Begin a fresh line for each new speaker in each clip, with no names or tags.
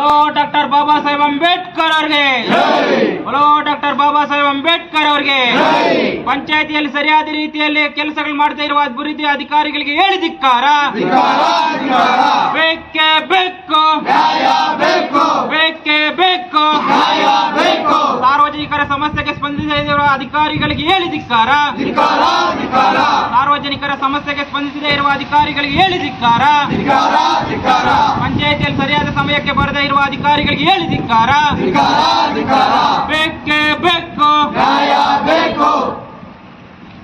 बोलो डॉक्टर बाबा साहेब अंबेडकर ಅವರಿಗೆ बोलो डॉक्टर बाबा साहेब अंबेडकर ಅವರಿಗೆ ಪಂಚಾಯಿತಿಯಲ್ಲಿ ಸರಿಯಾದ ರೀತಿಯಲ್ಲಿ ಕೆಲಸಗಳು ಮಾಡ್ತಾ ಇರುವ ಅಭಿವೃದ್ಧಿ ಅಧಿಕಾರಿಗಳಿಗೆ ಹೇಳಿ ಧಿಕ್ಕಾರ ಬೇಕೇ ಬೇಕು ಬೇಕೇ ಬೇಕು ಸಾರ್ವಜನಿಕರ ಸಮಸ್ಯೆಗೆ ಸ್ಪಂದಿಸದಿರುವ ಅಧಿಕಾರಿಗಳಿಗೆ ಹೇಳಿ ಧಿಕ್ಕಾರ ಸಾರ್ವಜನಿಕರ ಸಮಸ್ಯೆಗೆ ಸ್ಪಂದಿಸದೇ ಇರುವ ಅಧಿಕಾರಿಗಳಿಗೆ ಹೇಳಿ ಧಿಕ್ಕಾರ ಪಂಚಾಯಿತಿಯಲ್ಲಿ ಸರಿಯಾದ ಸಮಯಕ್ಕೆ ಬರದೇ ಇರುವ ಅಧಿಕಾರಿಗಳಿಗೆ ಹೇಳಿ ಧಿಕ್ಕಾರ ಬೇಕೇ ಬೇಕು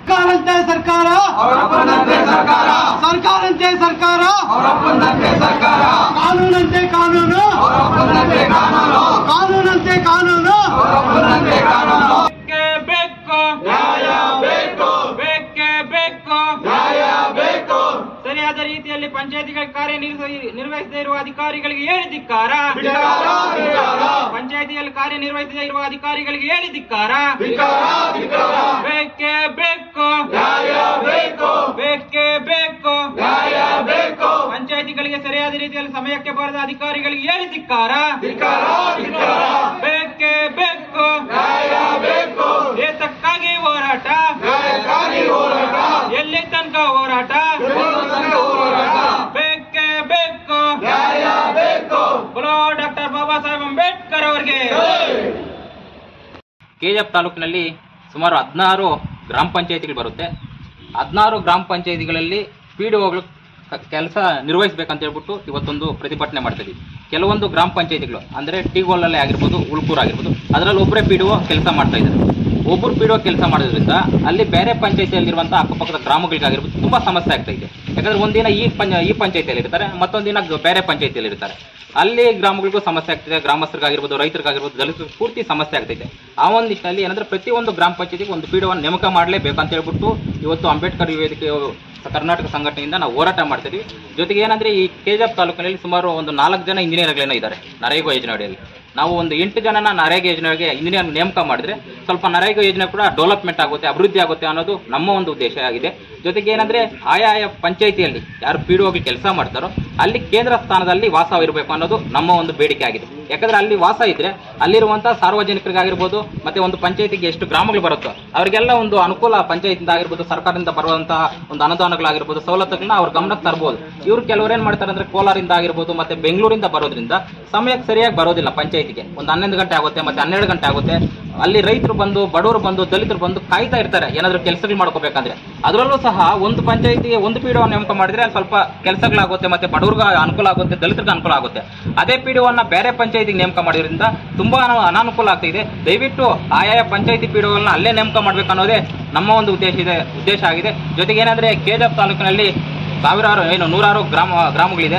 ಸರ್ಕಾರಂತೆ ಸರ್ಕಾರ ಸರ್ಕಾರಂತೆ ಸರ್ಕಾರ ಕಾನೂನಂತೆ ಕಾನೂನು ಕಾನೂನಂತೆ ಕಾನೂನು
ಬೇಕೇ ಬೇಕು ಬೇಕೇ ಬೇಕು ಸರಿಯಾದ ರೀತಿಯಲ್ಲಿ ಪಂಚಾಯತಿಗಳ ಕಾರ್ಯ ನಿರ್ವಹಿಸದೇ ಇರುವ ಅಧಿಕಾರಿಗಳಿಗೆ ಹೇಳಿ ಧಿಕ್ಕಾರ ಪಂಚಾಯತಿಯಲ್ಲಿ ಕಾರ್ಯನಿರ್ವಹಿಸದೇ ಇರುವ ಅಧಿಕಾರಿಗಳಿಗೆ ಹೇಳಿ ಧಿಕ್ಕಾರ ಬೇಕೇ ಬೇಕು ಬೇಕೇ ಬೇಕು ಪಂಚಾಯತಿಗಳಿಗೆ ಸರಿಯಾದ ರೀತಿಯಲ್ಲಿ ಸಮಯಕ್ಕೆ ಬರದ ಅಧಿಕಾರಿಗಳಿಗೆ ಹೇಳಿ ಧಿಕ್ಕಾರ ಬೇಕೇ ಬೇಕು ಏತಕ್ಕಾಗಿ ಹೋರಾಟ ಎಲ್ಲಿ ತನಕ ಹೋರಾಟ ಬೇಕೇ ಬೇಕು बोलो डॉक्टर बाबा साहेब अंबेडकर ಅವರಿಗೆ ಕೆಜಿಎಫ್ ತಾಲೂಕಿನಲ್ಲಿ ಸುಮಾರು 16 ಗ್ರಾಮ ಪಂಚಾಯಿತಿಗಳು ಬರುತ್ತೆ 16 ಗ್ರಾಮ ಪಂಚಾಯಿತಿಗಳಲ್ಲಿ ಪಿಡಿಒಗಳು ಕೆಲಸ ನಿರ್ವಹಿಸಬೇಕಂತ ಹೇಳ್ಬಿಟ್ಟು ಇವತ್ತೊಂದು ಪ್ರತಿಭಟನೆ ಮಾಡ್ತಾ ಇದ್ದೀವಿ ಕೆಲವೊಂದು ಗ್ರಾಮ ಪಂಚಾಯಿತಿಗಳು ಅಂದರೆ ಟೀಗೋಲಲ್ಲೇ ಆಗಿರ್ಬೋದು ಉಳ್ಕೂರು ಆಗಿರ್ಬೋದು ಅದರಲ್ಲಿ ಒಬ್ಬರೇ ಪಿಡಿಒ ಕೆಲಸ ಮಾಡ್ತಾ ಇದ್ದಾರೆ ಒಬ್ಬರು ಪಿಡಿಒ ಕೆಲಸ ಮಾಡೋದ್ರಿಂದ ಅಲ್ಲಿ ಬೇರೆ ಪಂಚಾಯಿತಿಯಲ್ಲಿರುವಂಥ ಅಕ್ಕಪಕ್ಕದ ಗ್ರಾಮಗಳಿಗಾಗಿರ್ಬೋದು ತುಂಬ ಸಮಸ್ಯೆ ಆಗ್ತಾ ಇದೆ ಯಾಕಂದರೆ ಒಂದಿನ ಈ ಪಂಚಾಯಿತಿಯಲ್ಲಿ ಇರ್ತಾರೆ ಮತ್ತೊಂದು ದಿನ ಬೇರೆ ಪಂಚಾಯಿತಿಯಲ್ಲಿ ಇರ್ತಾರೆ ಅಲ್ಲಿ ಗ್ರಾಮಗಳಿಗೂ ಸಮಸ್ಯೆ ಆಗ್ತಿದೆ ಗ್ರಾಮಸ್ಥರಿಗಾಗಿರ್ಬೋದು ರೈತರಿಗಾಗಿರ್ಬೋದು ದಲಿತರಿಗೆ ಪೂರ್ತಿ ಸಮಸ್ಯೆ ಆಗ್ತಿದೆ ಆ ಒಂದು ನಿಟ್ಟಿನಲ್ಲಿ ಏನಂದರೆ ಪ್ರತಿಯೊಂದು ಗ್ರಾಮ ಪಂಚಾಯಿತಿಗೆ ಒಂದು ಪಿಡಿಒವನ್ನು ನೇಮಕ ಮಾಡಲೇಬೇಕು ಅಂತ ಹೇಳ್ಬಿಟ್ಟು ಇವತ್ತು ಅಂಬೇಡ್ಕರ್ ವೇದಿಕೆ ಕರ್ನಾಟಕ ಸಂಘಟನೆಯಿಂದ ನಾವು ಹೋರಾಟ ಮಾಡ್ತಿದ್ದೀವಿ ಜೊತೆಗೆ ಏನಂದರೆ ಈ ಕೆಜಿಎಫ್ ತಾಲೂಕಿನಲ್ಲಿ ಸುಮಾರು ಒಂದು 4 ಜನ ಇಂಜಿನಿಯರ್ಗಳೇನೋ ಇದ್ದಾರೆ ನರೇಗಾ ಯೋಜನೆ ಅಡಿಯಲ್ಲಿ ನಾವು ಒಂದು 8 ಜನನ ನರೇಗಾ ಯೋಜನೆಗೆ ಇಂಜಿನಿಯರ್ ನೇಮಕ ಮಾಡಿದ್ರೆ ಸ್ವಲ್ಪ ನರೇಗಾ ಯೋಜನೆ ಕೂಡ ಡೆವಲಪ್ಮೆಂಟ್ ಆಗುತ್ತೆ ಅಭಿವೃದ್ಧಿ ಆಗುತ್ತೆ ಅನ್ನೋದು ನಮ್ಮ ಒಂದು ಉದ್ದೇಶ ಆಗಿದೆ ಜೊತೆಗೆ ಏನಂದರೆ ಆಯಾ ಪಂಚಾಯಿತಿಯಲ್ಲಿ ಯಾರು ಪಿಡಿಒಗೆ ಕೆಲಸ ಮಾಡ್ತಾರೋ ಅಲ್ಲಿ ಕೇಂದ್ರ ಸ್ಥಾನದಲ್ಲಿ ವಾಸವಿರಬೇಕು ಅನ್ನೋದು ನಮ್ಮ ಒಂದು ಬೇಡಿಕೆ ಆಗಿದೆ ಯಾಕಂದರೆ ಅಲ್ಲಿ ವಾಸ ಇದ್ದರೆ ಅಲ್ಲಿರುವಂಥ ಸಾರ್ವಜನಿಕರಿಗಾಗಿರ್ಬೋದು ಮತ್ತು ಒಂದು ಪಂಚಾಯಿತಿಗೆ ಎಷ್ಟು ಗ್ರಾಮಗಳು ಬರುತ್ತೋ ಅವರಿಗೆಲ್ಲ ಒಂದು ಅನುಕೂಲ ಪಂಚಾಯತಿಂದ ಆಗಿರ್ಬೋದು ಸರ್ಕಾರದಿಂದ ಬರುವಂತಹ ಒಂದು ಅನುದಾನಗಳಾಗಿರ್ಬೋದು ಸವಲತ್ತುಗಳನ್ನ ಅವ್ರ ಗಮನಕ್ಕೆ ತರ್ಬೋದು ಇವರು ಕೆಲವರು ಏನು ಮಾಡ್ತಾರೆ ಅಂದರೆ ಕೋಲಾರಿಂದ ಆಗಿರ್ಬೋದು ಮತ್ತು ಬೆಂಗಳೂರಿಂದ ಬರೋದ್ರಿಂದ ಸಮಯಕ್ಕೆ ಸರಿಯಾಗಿ ಬರೋದಿಲ್ಲ ಪಂಚಾಯಿತಿಗೆ ಒಂದು 11 ಗಂಟೆ ಆಗುತ್ತೆ ಮತ್ತು 12 ಗಂಟೆ ಆಗುತ್ತೆ ಅಲ್ಲಿ ರೈತರು ಬಂದು ಬಡವರು ಬಂದು ದಲಿತರು ಬಂದು ಕಾಯ್ತಾ ಇರ್ತಾರೆ ಏನಾದರೂ ಕೆಲಸಗಳು ಮಾಡ್ಕೋಬೇಕಂದ್ರೆ ಅದರಲ್ಲೂ ಸಹ ಒಂದು ಪಂಚಾಯಿತಿಗೆ ಒಂದು ಪಿಡಿಒ ನೇಮಕ ಮಾಡಿದ್ರೆ ಅಲ್ಲಿ ಸ್ವಲ್ಪ ಕೆಲಸಗಳಾಗುತ್ತೆ ಮತ್ತು ಬಡವ್ರಿಗೆ ಅನುಕೂಲ ಆಗುತ್ತೆ ದಲಿತರಿಗೆ ಅನುಕೂಲ ಆಗುತ್ತೆ ಅದೇ ಪಿಡಿಒನ ಬೇರೆ ಪಂಚಾಯಿತಿಗೆ ನೇಮಕ ಮಾಡೋದ್ರಿಂದ ತುಂಬಾ ಅನಾನುಕೂಲ ಆಗ್ತಿದೆ ದಯವಿಟ್ಟು ಆಯಾ ಪಂಚಾಯಿತಿ ಪಿಡಿಒಗಳನ್ನ ಅಲ್ಲೇ ನೇಮಕ ಮಾಡಬೇಕು ಅನ್ನೋದೇ ನಮ್ಮ ಒಂದು ಉದ್ದೇಶ ಆಗಿದೆ ಜೊತೆಗೆ ಏನಂದರೆ ಕೆಜಿಎಫ್ ತಾಲೂಕಿನಲ್ಲಿ ಸಾವಿರಾರು ನೂರಾರು ಗ್ರಾಮಗಳಿದೆ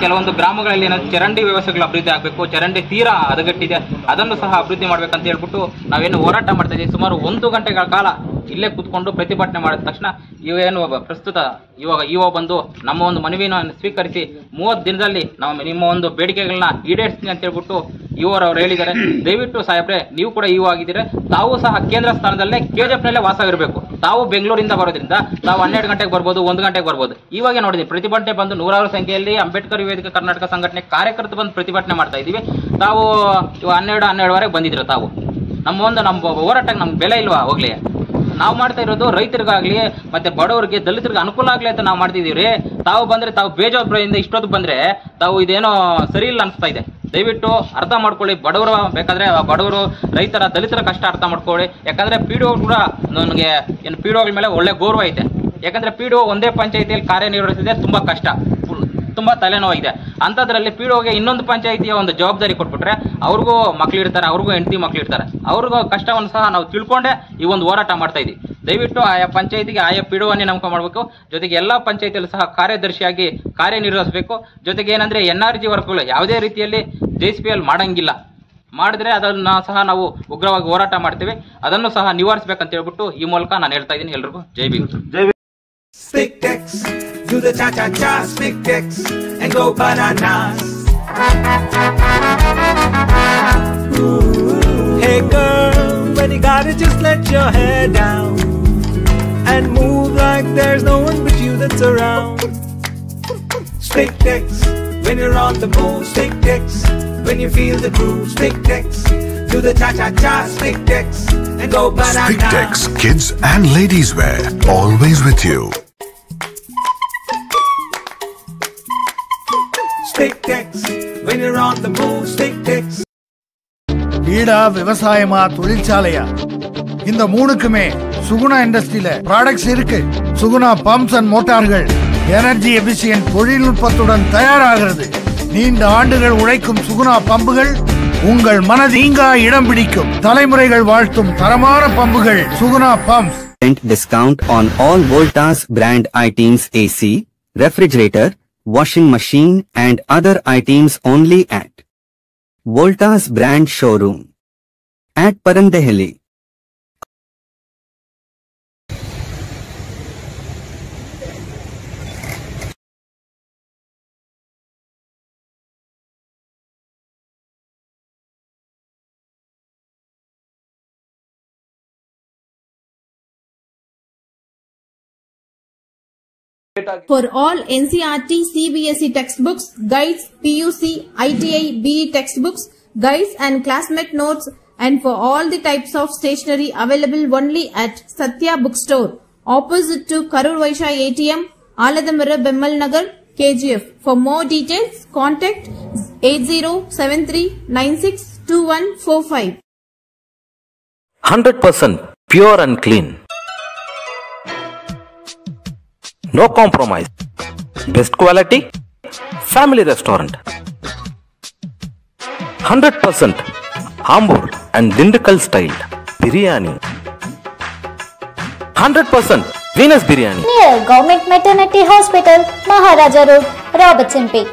ಕೆಲವೊಂದು ಗ್ರಾಮಗಳಲ್ಲಿ ಚರಂಡಿ ವ್ಯವಸ್ಥೆಗಳು ಅಭಿವೃದ್ಧಿ ಆಗಬೇಕು ಚರಂಡಿ ತೀರಾ ಹದಗೆಟ್ಟಿದೆ ಅದನ್ನು ಸಹ ಅಭಿವೃದ್ಧಿ ಮಾಡಬೇಕಂತ ಹೇಳ್ಬಿಟ್ಟು ನಾವೇನು ಹೋರಾಟ ಮಾಡ್ತಾ ಇದ್ದೀವಿ ಸುಮಾರು 1 ಗಂಟೆಗಳ ಕಾಲ ಇಲ್ಲೇ ಕೂತ್ಕೊಂಡು ಪ್ರತಿಭಟನೆ ಮಾಡಿದ ತಕ್ಷಣ ಇವೇನು ಪ್ರಸ್ತುತ ಇವಾಗ ಬಂದು ನಮ್ಮ ಒಂದು ಮನವಿಯನ್ನು ಸ್ವೀಕರಿಸಿ 30 ದಿನದಲ್ಲಿ ನಾವು ನಿಮ್ಮ ಒಂದು ಬೇಡಿಕೆಗಳನ್ನ ಈಡೇರಿಸ್ತೀನಿ ಅಂತ ಹೇಳ್ಬಿಟ್ಟು ಅವರು ಹೇಳಿದ್ದಾರೆ ದಯವಿಟ್ಟು ಸಾಹೇಬ್ರೆ ನೀವು ಕೂಡ ಆಗಿದ್ದೀರಾ ತಾವು ಸಹ ಕೇಂದ್ರ ಸ್ಥಾನದಲ್ಲೇ ಕೆಜಿಎಫ್ನಲ್ಲೇ ವಾಸವಿರಬೇಕು ತಾವು ಬೆಂಗಳೂರಿಂದ ಬರೋದ್ರಿಂದ ತಾವು 12 ಗಂಟೆಗೆ ಬರ್ಬೋದು 1 ಗಂಟೆಗೆ ಬರ್ಬೋದು ಇವಾಗ ನೋಡಿದ್ವಿ ಪ್ರತಿಭಟನೆ ಬಂದು ನೂರಾರು ಸಂಖ್ಯೆಯಲ್ಲಿ ಅಂಬೇಡ್ಕರ್ ವೇದಿಕೆ ಕರ್ನಾಟಕ ಸಂಘಟನೆ ಕಾರ್ಯಕರ್ತರು ಬಂದು ಪ್ರತಿಭಟನೆ ಮಾಡ್ತಾ ಇದ್ದೀವಿ ತಾವು 12:30ವರೆಗೆ ಬಂದಿದ್ರು ತಾವು ನಮ್ಮ ಹೋರಾಟಕ್ಕೆ ನಮ್ಗೆ ಬೆಲೆ ಇಲ್ವಾ ಹೋಗ್ಲಿ ನಾವು ಮಾಡ್ತಾ ಇರೋದು ರೈತರಿಗಾಗ್ಲಿ ಮತ್ತೆ ಬಡವರಿಗೆ ದಲಿತರಿಗೆ ಅನುಕೂಲ ಆಗಲಿ ಅಂತ ನಾವು ಮಾಡ್ತಿದ್ದೀವಿ ತಾವು ಬಂದರೆ ತಾವು ಬೇಜವಾಬ್ದಾರಿಯಿಂದ ಇಷ್ಟೊತ್ತು ಬಂದರೆ ತಾವು ಇದೇನೋ ಸರಿ ಇಲ್ಲ ಅನಿಸ್ತಾ ಇದೆ ದಯವಿಟ್ಟು ಅರ್ಥ ಮಾಡ್ಕೊಳ್ಳಿ ಬಡವರು ಬೇಕಾದರೆ ಬಡವರು ರೈತರ ದಲಿತರ ಕಷ್ಟ ಅರ್ಥ ಮಾಡ್ಕೊಳ್ಳಿ ಯಾಕಂದರೆ ಪಿಡಿಒ ಕೂಡ ನನಗೆ ಏನು ಪಿಡಿಒಗಳ ಮೇಲೆ ಒಳ್ಳೆ ಗೌರವ ಐತೆ ಯಾಕಂದರೆ ಪಿಡಿಒ ಒಂದೇ ಪಂಚಾಯಿತಿಯಲ್ಲಿ ಕಾರ್ಯನಿರ್ವಹಿಸಿದ್ರೆ ತುಂಬ ಕಷ್ಟ ತುಂಬ ತಲೆನೋವಾಗಿದೆ ಅಂಥದ್ರಲ್ಲಿ ಪಿಡಿಒಗೆ ಇನ್ನೊಂದು ಪಂಚಾಯಿತಿಯ ಒಂದು ಜವಾಬ್ದಾರಿ ಕೊಟ್ಬಿಟ್ರೆ ಅವ್ರಿಗೂ ಮಕ್ಕಳಿರ್ತಾರೆ ಅವ್ರಿಗೂ ಹೆಂಡತಿ ಮಕ್ಕಳಿರ್ತಾರೆ ಅವ್ರಿಗೂ ಕಷ್ಟವನ್ನು ಸಹ ನಾವು ತಿಳ್ಕೊಂಡೇ ಈ ಒಂದು ಹೋರಾಟ ಮಾಡ್ತಾ ಇದ್ದೀವಿ ದಯವಿಟ್ಟು ಆಯಾ ಪಂಚಾಯಿತಿಗೆ ಆಯಾ ಪಿಡಿಒನ್ನೇ ನೇಮಕ ಮಾಡಬೇಕು ಜೊತೆಗೆ ಎಲ್ಲ ಪಂಚಾಯಿತಿಯಲ್ಲೂ ಸಹ ಕಾರ್ಯದರ್ಶಿಯಾಗಿ ಕಾರ್ಯನಿರ್ವಹಿಸಬೇಕು ಜೊತೆಗೆ ಏನಂದರೆ NRG ವರ್ಕ್ಗಳು ಯಾವುದೇ ರೀತಿಯಲ್ಲಿ JCPL ಮಾಡಂಗಿಲ್ಲ ಮಾಡಿದ್ರೆ ಅದನ್ನು ಸಹ ನಾವು ಉಗ್ರವಾಗಿ ಹೋರಾಟ ಮಾಡ್ತೀವಿ ಅದನ್ನು ಸಹ ನಿವಾರಿಸಬೇಕಂತ ಹೇಳ್ಬಿಟ್ಟು ಈ ಮೂಲಕ ನಾನು ಹೇಳ್ತಾ ಇದ್ದೀನಿ ಎಲ್ರಿಗೂ ಜೈ Bhim
Spictex, do the cha-cha-cha, Spictex, and go bananas. Hey girl, when you got it, just let your hair down and move like there's no one but you that's around. Spictex, when you're on the move. Stick text when you feel the groove. Stick text, do the cha-cha-cha. Stick text and go banana.
Spictex kids and ladies wear, always with you.
Stick text when you're on the move. Stick text.
வீடா விவசாயமா தொழிற்சாலையா, இந்த மூணுக்குமே சுகுணா இண்டஸ்ட்ரியில products இருக்கு. Suguna pumps and மோட்டார்கள் energy efficient தொழில்நுட்பத்துடன் தயாராகிறது. நீண்ட ஆண்டுகள் உழைக்கும் சுகுணா பம்புகள் உங்கள் மனதீங்கா இடம் பிடிக்கும். தலைமுறைகள் வாழ்த்தும் தரமான பம்புகள் Suguna pumps.
Discount on all Voltas brand items AC, refrigerator, washing machine and other items only at Voltas brand showroom at Parandehali.
For all NCERT, CBSE textbooks, guides, PUC, ITI, BE textbooks, guides and classmate notes, and for all the types of stationery available only at Satya Bookstore, opposite to Karur Vaishya ATM, Aladamara Bemmal Nagar, KGF. For more details, contact 8073962145.
100% pure and clean. No compromise. Best quality. Family restaurant. 100% Hamburg and Dindukal style biryani. 100% Venus biryani.
Near Government Maternity Hospital, Maharaja Road, Robertson Peak.